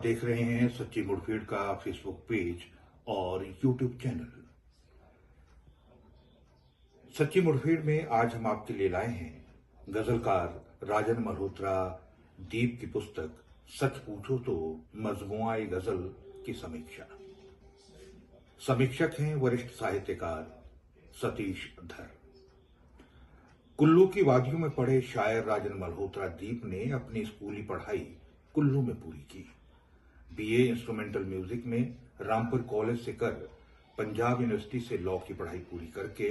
देख रहे हैं सच्ची मुठभेड़ का फेसबुक पेज और यूट्यूब चैनल। सच्ची मुठभेड़ में आज हम आपके लिए लाए हैं गजलकार राजन मल्होत्रा दीप की पुस्तक सच पूछो तो मजमुआए गजल की समीक्षा। समीक्षक हैं वरिष्ठ साहित्यकार सतीश धर। कुल्लू की वादियों में पढ़े शायर राजन मल्होत्रा दीप ने अपनी स्कूली पढ़ाई कुल्लू में पूरी की। बीए इंस्ट्रूमेंटल म्यूजिक में रामपुर कॉलेज से कर पंजाब यूनिवर्सिटी से लॉ की पढ़ाई पूरी करके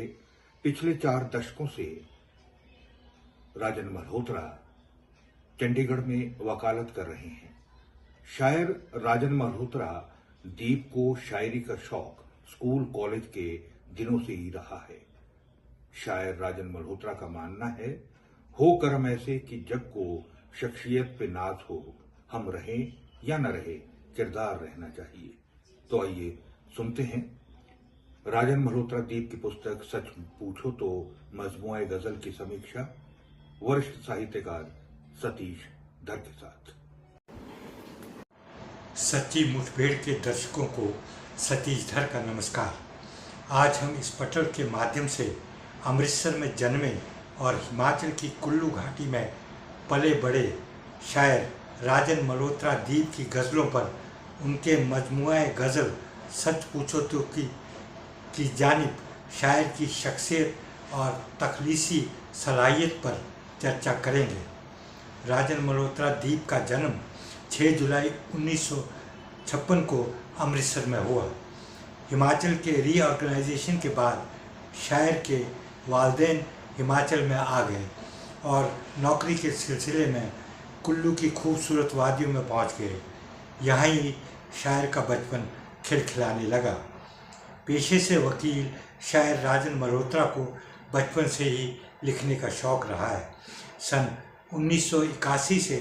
पिछले 4 दशकों से राजन मल्होत्रा चंडीगढ़ में वकालत कर रहे हैं। शायर राजन मल्होत्रा दीप को शायरी का शौक स्कूल कॉलेज के दिनों से ही रहा है। शायर राजन मल्होत्रा का मानना है, हो करम ऐसे कि जग को शख्सियत पे नाज हो, हम रहें या न रहे किरदार रहना चाहिए। तो आइए सुनते हैं राजन मल्होत्रा दीप की पुस्तक सच पूछो तो मजमुआए गजल की समीक्षा वरिष्ठ साहित्यकार सतीश धर के साथ। सच्ची मुठभेड़ के दर्शकों को सतीश धर का नमस्कार। आज हम इस पटल के माध्यम से अमृतसर में जन्मे और हिमाचल की कुल्लू घाटी में पले बड़े शायर राजन मल्होत्रा दीप की गज़लों पर उनके मजमुआए गज़ल सच पूछो तो की जानिब शायर की शख्सियत और तख्लीसी सलाहियत पर चर्चा करेंगे। राजन मल्होत्रा दीप का जन्म 6 जुलाई 1956 को अमृतसर में हुआ। हिमाचल के रीऑर्गेनाइजेशन के बाद शायर के वालिदैन हिमाचल में आ गए और नौकरी के सिलसिले में कुल्लू की खूबसूरत वादियों में पहुंच गए। यहाँ ही शायर का बचपन खिलखिलाने लगा। पेशे से वकील शायर राजन मल्होत्रा को बचपन से ही लिखने का शौक़ रहा है। सन 1981 से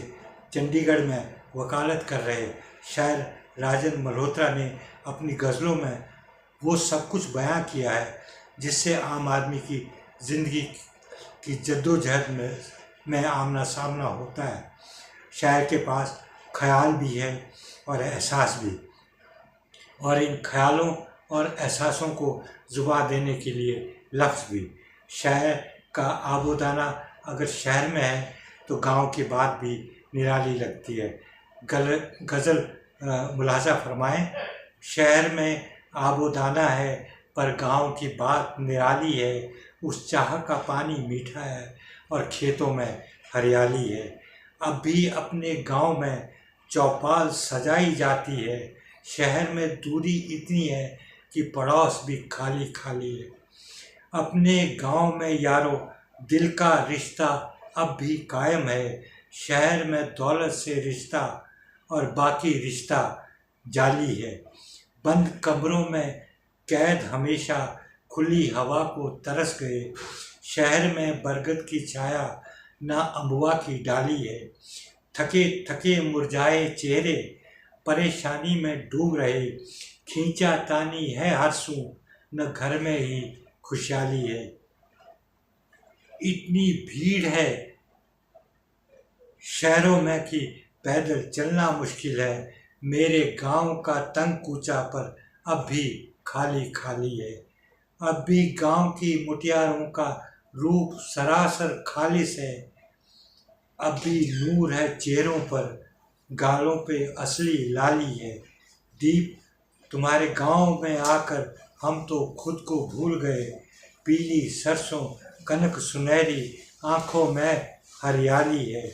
चंडीगढ़ में वकालत कर रहे शायर राजन मल्होत्रा ने अपनी गज़लों में वो सब कुछ बयां किया है जिससे आम आदमी की ज़िंदगी की जद्दोजहद में आमना सामना होता है। शायर के पास ख्याल भी है और एहसास भी, और इन ख्यालों और एहसासों को ज़ुबान देने के लिए लफ्ज़ भी। शायर का आबोदाना अगर शहर में है तो गांव की बात भी निराली लगती है। गज़ल मुलाजा फरमाएं, शहर में आबोदाना है पर गांव की बात निराली है। उस चाह का पानी मीठा है और खेतों में हरियाली है। अब भी अपने गांव में चौपाल सजाई जाती है। शहर में दूरी इतनी है कि पड़ोस भी खाली खाली है। अपने गांव में यारो दिल का रिश्ता अब भी कायम है। शहर में दौलत से रिश्ता और बाकी रिश्ता जाली है। बंद कमरों में कैद हमेशा खुली हवा को तरस गए। शहर में बरगद की छाया ना अम्बुआ की डाली है। थके थके मुरझाए चेहरे परेशानी में डूब रहे। खींचा तानी है हर सू न घर में ही खुशहाली है। इतनी भीड़ है शहरों में कि पैदल चलना मुश्किल है। मेरे गांव का तंग कूचा पर अब भी खाली खाली है। अब भी गांव की मुटियारों का रूप सरासर खालिस है। अब भी नूर है चेहरों पर, गालों पे असली लाली है। दीप तुम्हारे गांव में आकर हम तो खुद को भूल गए। पीली सरसों कनक सुनहरी आँखों में हरियाली है।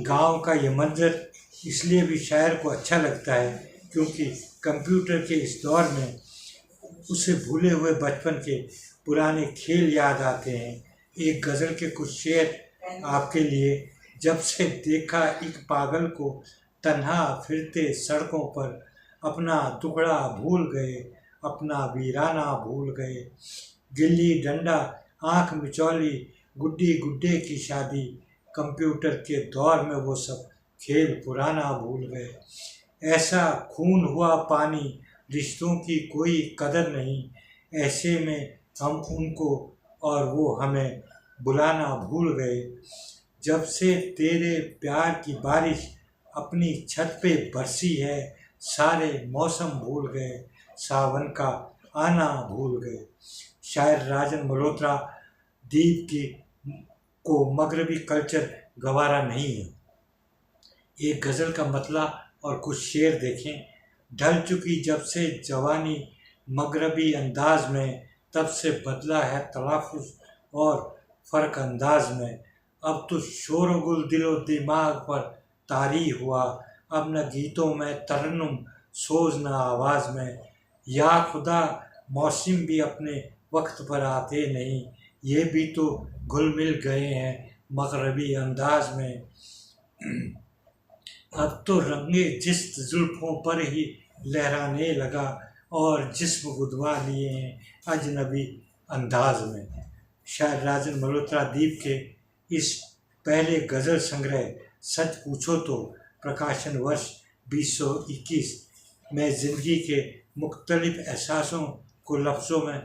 गांव का ये मंजर इसलिए भी शायर को अच्छा लगता है क्योंकि कंप्यूटर के इस दौर में उसे भूले हुए बचपन के पुराने खेल याद आते हैं। एक गज़ल के कुछ शेर आपके लिए। जब से देखा एक पागल को तन्हा फिरते सड़कों पर, अपना टुकड़ा भूल गए, अपना वीराना भूल गए। गिल्ली डंडा आँख मिचौली गुड्डी गुड्डे की शादी, कंप्यूटर के दौर में वो सब खेल पुराना भूल गए। ऐसा खून हुआ पानी रिश्तों की कोई कदर नहीं। ऐसे में हम उनको और वो हमें बुलाना भूल गए। जब से तेरे प्यार की बारिश अपनी छत पे बरसी है, सारे मौसम भूल गए, सावन का आना भूल गए। शायर राजन मल्होत्रा द्वीप की को मगरबी कल्चर गवारा नहीं है। एक गज़ल का मतला और कुछ शेर देखें। ढल चुकी जब से जवानी मगरबी अंदाज में, तब से बदला है तलाफुज़ और फ़र्क अंदाज में। अब तो शोरगुल दिलो दिमाग पर तारी हुआ, अब न गीतों में तरन्नुम सोज न आवाज़ में। या खुदा मौसम भी अपने वक्त पर आते नहीं, ये भी तो घुल मिल गए हैं मगरबी अंदाज में। अब तो रंगे जिस्त जुल्फों पर ही लहराने लगा, और जिस्म गुदवा लिए हैं अजनबी अंदाज में। शायर राजन मल्होत्रा द्वीप के इस पहले गज़ल संग्रह सच पूछो तो प्रकाशन वर्ष 2021 में ज़िंदगी के मुख्तलिफ एहसासों को लफ्ज़ों में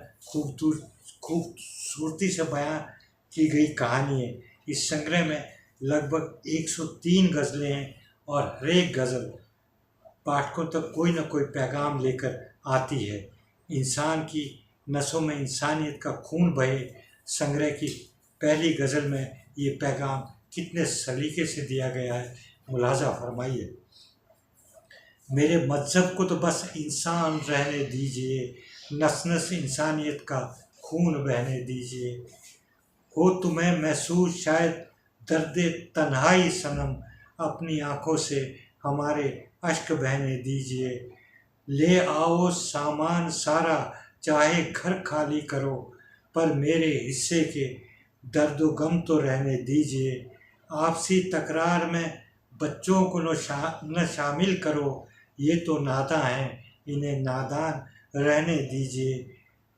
खूबसूरती से बयां की गई कहानी है। इस संग्रह में लगभग 103 गज़लें हैं और हर एक गज़ल पाठकों तक कोई न कोई पैगाम लेकर आती है। इंसान की नसों में इंसानियत का खून बहे संग्रह की पहली गज़ल में ये पैगाम कितने सलीके से दिया गया है, मुलाजा फरमाइए। मेरे मज़हब को तो बस इंसान रहने दीजिए, नस नस इंसानियत का खून बहने दीजिए। हो तुम्हें महसूस शायद दर्द तन्हाई सनम, अपनी आँखों से हमारे अश्क बहने दीजिए। ले आओ सामान सारा, चाहे घर खाली करो, पर मेरे हिस्से के दर्द गम तो रहने दीजिए। आपसी तकरार में बच्चों को न शामिल करो, ये तो नादां हैं, इन्हें नादान रहने दीजिए।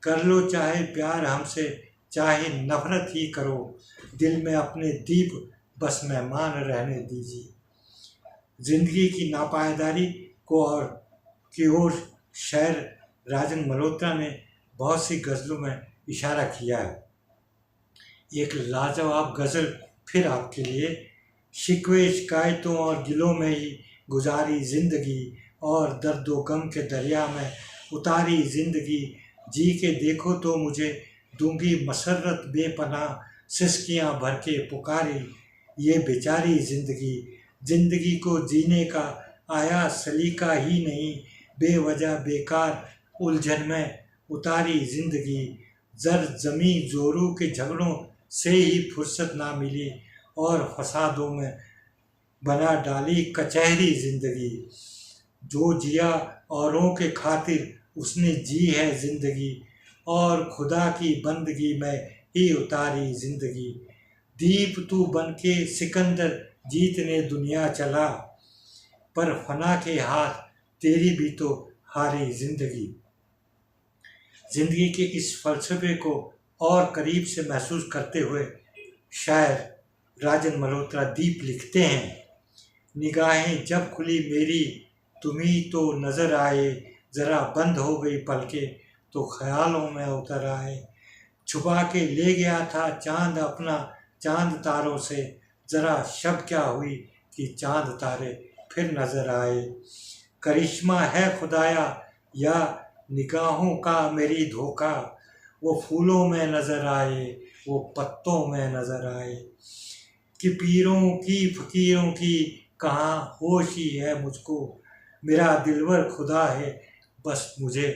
कर लो चाहे प्यार हमसे, चाहे नफरत ही करो, दिल में अपने दीप बस मेहमान रहने दीजिए। ज़िंदगी की नापायदारी को और की ओर शायर राजन मल्होत्रा ने बहुत सी गज़लों में इशारा किया है। एक लाजवाब गज़ल फिर आपके लिए। शिकवे शिकायतों और गिलों में ही गुजारी ज़िंदगी, और दर्दो गम के दरिया में उतारी ज़िंदगी। जी के देखो तो मुझे दूंगी मसरत बेपनाह, सिसकियाँ भर के पुकारी ये बेचारी ज़िंदगी। ज़िंदगी को जीने का आया सलीका ही नहीं, बेवजह बेकार उलझन में उतारी ज़िंदगी। जर ज़मी जोरू के झगड़ों से ही फुर्सत ना मिली, और फसादों में बना डाली कचहरी ज़िंदगी। जो जिया औरों के खातिर उसने जी है ज़िंदगी, और खुदा की बंदगी में ही उतारी ज़िंदगी। दीप तू बनके सिकंदर जीतने दुनिया चला, पर फना के हाथ तेरी भी तो हारी ज़िंदगी। ज़िंदगी के इस फ़लसफ़े को और करीब से महसूस करते हुए शायर राजन मल्होत्रा द्वीप लिखते हैं। निगाहें जब खुली मेरी तुम्ही तो नज़र आए, ज़रा बंद हो गई पलकें तो ख़यालों में उतर आए। छुपा के ले गया था चाँद अपना चाँद तारों से, ज़रा शब क्या हुई कि चाँद तारे फिर नज़र आए। करिश्मा है खुदाया या निगाहों का मेरी धोखा, वो फूलों में नज़र आए, वो पत्तों में नज़र आए। कि पीरों की फ़कीरों की कहाँ होश ही है मुझको, मेरा दिलवर खुदा है बस मुझे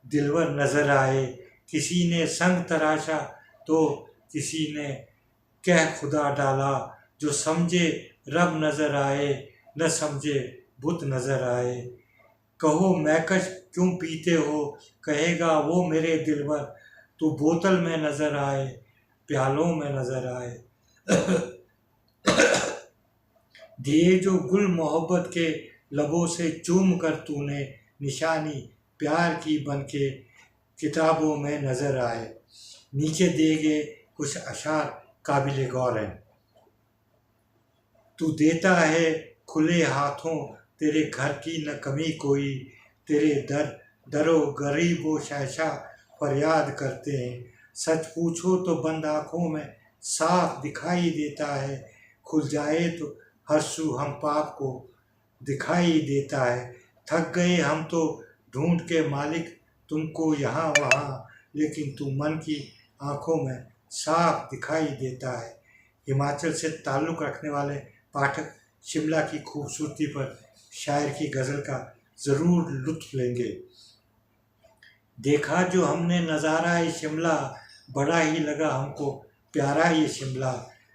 दिलवर नज़र आए। किसी ने संग तराशा तो किसी ने कह खुदा डाला, जो समझे रब नज़र आए, न समझे बुत नज़र आए। कहो मैकश क्यों पीते हो, कहेगा वो मेरे दिलवर, तू बोतल में नज़र आए, प्यालों में नज़र आए। दिए जो गुल मोहब्बत के लबों से चूम कर तूने, निशानी प्यार की बन के किताबों में नज़र आए। नीचे दिए गए कुछ अशार काबिल गौर हैं। तू देता है खुले हाथों, तेरे घर की न कमी कोई, तेरे दरो गरीबो शहशा फरियाद करते हैं। सच पूछो तो बंद आँखों में साफ दिखाई देता है, खुल जाए तो हर सू हम पाप को दिखाई देता है। थक गए हम तो ढूंढ के मालिक तुमको यहाँ वहाँ, लेकिन तू मन की आंखों में साफ दिखाई देता है। हिमाचल से ताल्लुक़ रखने वाले पाठक शिमला की खूबसूरती पर शायर की गज़ल का ज़रूर लुत्फ़ लेंगे। देखा जो हमने नज़ारा ये शिमला, बड़ा ही लगा हमको प्यारा ये शिमला।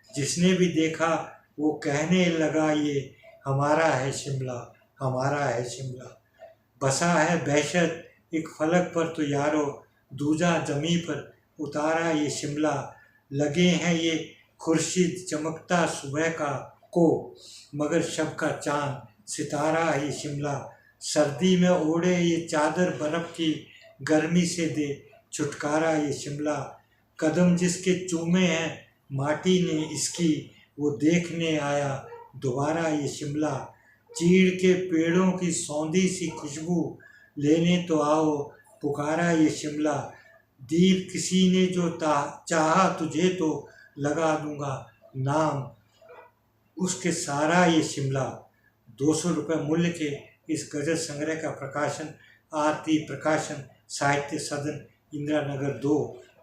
जिसने भी देखा वो कहने लगा ये हमारा है शिमला, हमारा है शिमला। बसा है दहशत एक फलक पर तो यारो, दूजा जमी पर उतारा ये शिमला। लगे हैं ये खुर्शीद चमकता सुबह का को, मगर शब का चांद सितारा ये शिमला। सर्दी में ओढ़े ये चादर बर्फ़ की, गर्मी से दे छुटकारा ये शिमला। कदम जिसके चूमे हैं माटी ने इसकी, वो देखने आया दोबारा ये शिमला। चीड़ के पेड़ों की सौंधी सी खुशबू लेने तो आओ पुकारा ये शिमला। दीप किसी ने जो चाहा तुझे तो लगा दूंगा नाम उसके सारा ये शिमला। 200 रुपये मूल्य के इस गज़ल संग्रह का प्रकाशन आरती प्रकाशन साहित्य सदन इंदिरा नगर 2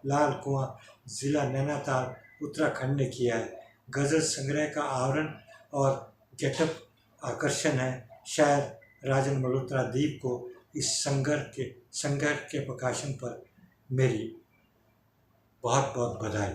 लाल कुआं ज़िला नैनीताल उत्तराखंड ने किया है। गज़ल संग्रह का आवरण और गेटअप आकर्षण है। शायर राजन मल्होत्रा दीप को इस संग्रह के प्रकाशन पर मेरी बहुत बहुत बधाई।